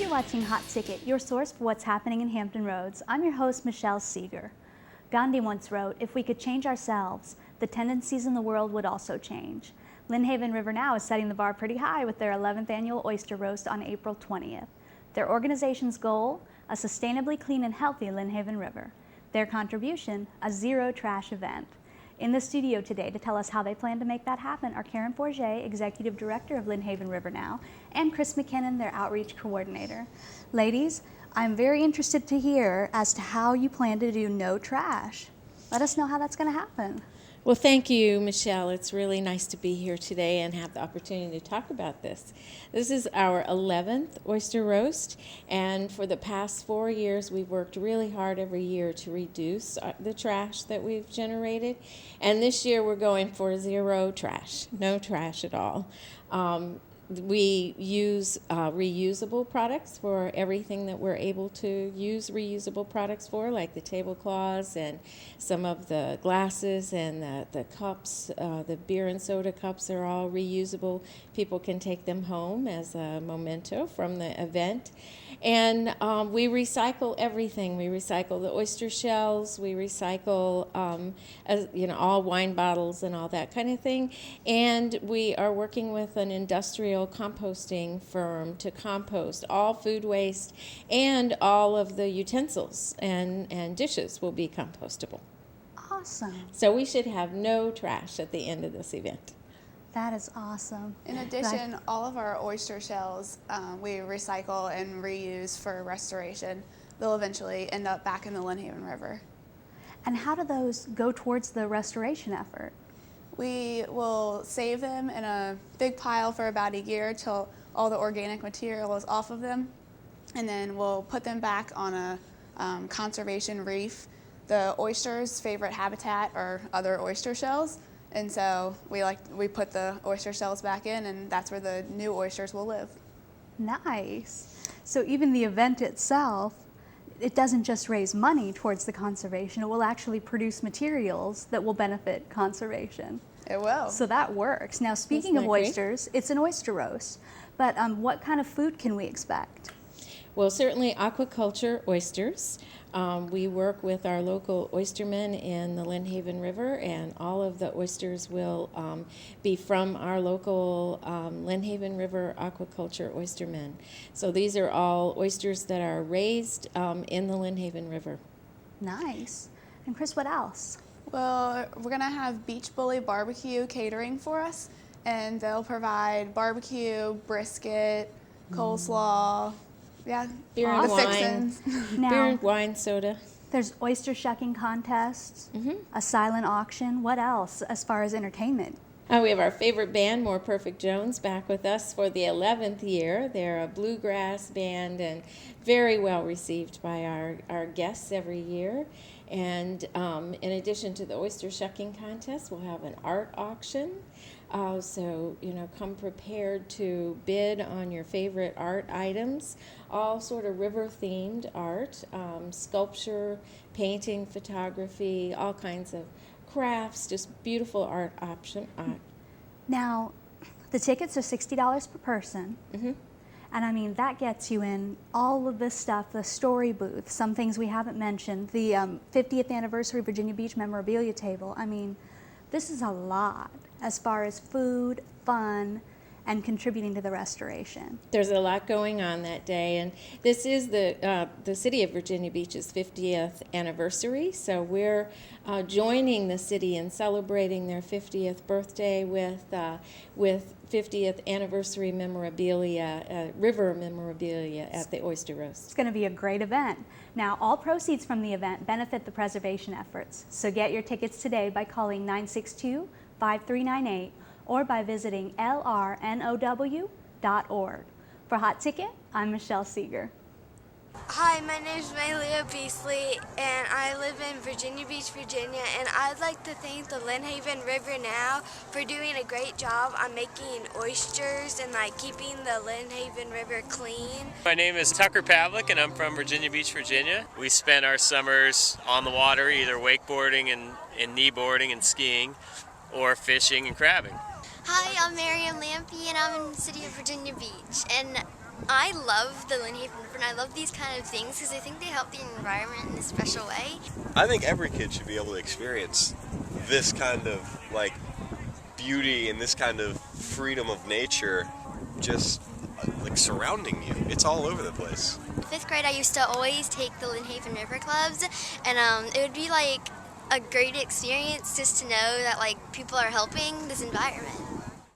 You're watching Hot Ticket, your source for what's happening in Hampton Roads. I'm your host, Michelle Seeger. Gandhi once wrote, "If we could change ourselves, the tendencies in the world would also change." Lynnhaven River Now is setting the bar pretty high with their 11th annual Oyster Roast on April 20th. Their organization's goal, a sustainably clean and healthy Lynnhaven River. Their contribution, a zero trash event. In the studio today to tell us how they plan to make that happen are Karen Forget, Executive Director of Lynnhaven River Now, and Chris McKinnon, their Outreach Coordinator. Ladies, I'm very interested to hear as to how you plan to do no trash. Let us know how that's going to happen. Well, thank you, Michelle. It's really nice to be here today and have the opportunity to talk about this. This is our 11th Oyster Roast, and for the past 4 years, we've worked really hard every year to reduce the trash that we've generated, and this year we're going for zero trash, no trash at all. We use reusable products for everything that we're able to use reusable products for, like the tablecloths and some of the glasses and the cups, the beer and soda cups are all reusable. People can take them home as a memento from the event. And we recycle everything. We recycle the oyster shells. We recycle, all wine bottles and all that kind of thing. And we are working with an industrial composting firm to compost all food waste, and all of the utensils and dishes will be compostable. Awesome. So we should have no trash at the end of this event. That is awesome. In addition, all of our oyster shells we recycle and reuse for restoration. They'll eventually end up back in the Lynnhaven River. And how do those go towards the restoration effort? We will save them in a big pile for about a year till all the organic material is off of them, and then we'll put them back on a conservation reef. The oyster's favorite habitat are other oyster shells, and so we put the oyster shells back in, and that's where the new oysters will live. Nice. So even the event itself, it doesn't just raise money towards the conservation, it will actually produce materials that will benefit conservation. It will. So that works. Now, speaking of oysters, it's an oyster roast, but what kind of food can we expect? Well, certainly aquaculture oysters. We work with our local oystermen in the Lynnhaven River, and all of the oysters will be from our local Lynnhaven River aquaculture oystermen. So these are all oysters that are raised in the Lynnhaven River. Nice. And Chris, what else? Well, we're going to have Beach Bully Barbecue catering for us, and they'll provide barbecue, brisket, coleslaw, beer and wine. fixins. Now, Beer and wine, soda. there's oyster shucking contests, a silent auction. What else as far as entertainment? We have our favorite band, More Perfect Jones, back with us for the 11th year. They're a bluegrass band and very well received by our guests every year. And in addition to the oyster shucking contest, we'll have an art auction. So, come prepared to bid on your favorite art items, all sort of river-themed art, sculpture, painting, photography, all kinds of crafts, just beautiful art option. Now, the tickets are $60 per person. And I mean, that gets you in all of this stuff, the story booth, some things we haven't mentioned, the 50th anniversary Virginia Beach memorabilia table. I mean, this is a lot as far as food, fun, and contributing to the restoration. There's a lot going on that day, and this is the city of Virginia Beach's 50th anniversary, so we're joining the city in celebrating their 50th birthday with 50th anniversary memorabilia, river memorabilia at the Oyster Roast. It's going to be a great event. Now, all proceeds from the event benefit the preservation efforts, so get your tickets today by calling 962-5398 or by visiting lrnow.org. For Hot Ticket, I'm Michelle Seeger. Hi, my name is Malia Beasley, and I live in Virginia Beach, Virginia, and I'd like to thank the Lynnhaven River Now for doing a great job on making oysters and keeping the Lynnhaven River clean. My name is Tucker Pavlik, and I'm from Virginia Beach, Virginia. We spend our summers on the water, either wakeboarding and kneeboarding and skiing, or fishing and crabbing. Hi, I'm Miriam Lampy, and I'm in the city of Virginia Beach. And I love the Lynnhaven River, and I love these kind of things because I think they help the environment in a special way. I think every kid should be able to experience this kind of like beauty and this kind of freedom of nature just like surrounding you. It's all over the place. In 5th grade, I used to always take the Lynnhaven River clubs, and it would be like a great experience just to know that like people are helping this environment.